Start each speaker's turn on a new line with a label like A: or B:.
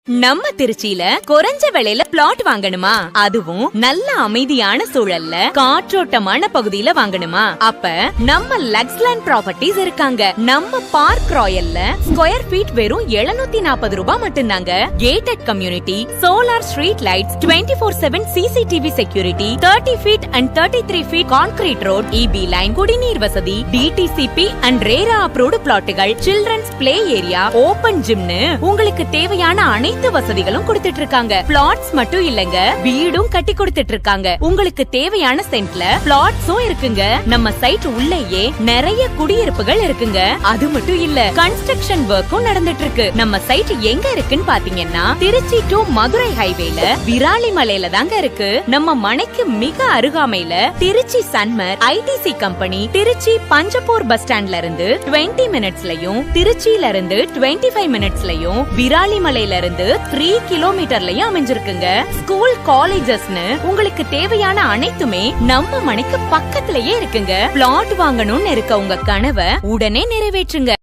A: நம்ம திருச்சியில குறைஞ்ச விலையில பிளாட் வாங்கணுமா? அதுவும் நல்ல அமைதியான சூழல்ல காற்றோட்டமான பகுதியில வாங்கணுமா? அப்ப நம்ம லக்ஸ்லேண்ட் ப்ராப்பர்ட்டிஸ் இருக்காங்க. நம்ம பார்க் ராயல்ல ஸ்கொயர் ஃபீட் வெறும் 740 ரூபாய் மட்டும்தாங்க. Gated community, solar street lights, 24/7 CCTV security, 30 feet and 33 feet concrete road, EB line, குடிநீர் வசதி, DTCP and RERA அப்ரூவ்டு பிளாட்டுகள், சில்ட்ரன்ஸ் பிளே ஏரியா, ஓபன் ஜிம்னு உங்களுக்கு தேவையான அனைத்து வசதிகளும் கொடுத்துட்டு இருக்காங்க. பிளாட்ஸ் மட்டும் இல்லங்க, வீடும் கட்டி கொடுத்துட்டு இருக்காங்க. உங்களுக்கு தேவையான சென்ட்ல பிளாட்ஸும் இருக்குங்க. நம்ம சைட் உள்ளேயே நிறைய குடியிருப்புகள் இருக்குங்க. அது மட்டும் இல்ல, கன்ஸ்ட்ரக்ஷன் ஒர்க்கும் நடந்துட்டு இருக்கு. நம்ம சைட் எங்க இருக்குன்னு பாத்தீங்கன்னா, திருச்சி டு மதுரை ஹைவேல விராலிமலையில தாங்க இருக்கு. நம்ம மனைக்கு மிக அருகாமையில Trichy Sanmar ITC company Trichy Panjappur bus ஸ்டாண்ட்ல இருந்து 20 மினிட்ஸ்லயும், திருச்சியில இருந்து 25 மினிட்ஸ்லயும், விராலிமலையில இருந்து 3 கிலோமீட்டர்லயும் அமைஞ்சிருக்குங்க. ஸ்கூல், காலேஜஸ்னு உங்களுக்கு தேவையான அனைத்துமே நம்ம மனைக்கு பக்கத்திலேயே இருக்குங்க. பிளாட் வாங்கணும்னு இருக்க உங்க கனவை உடனே நிறைவேற்றுங்க.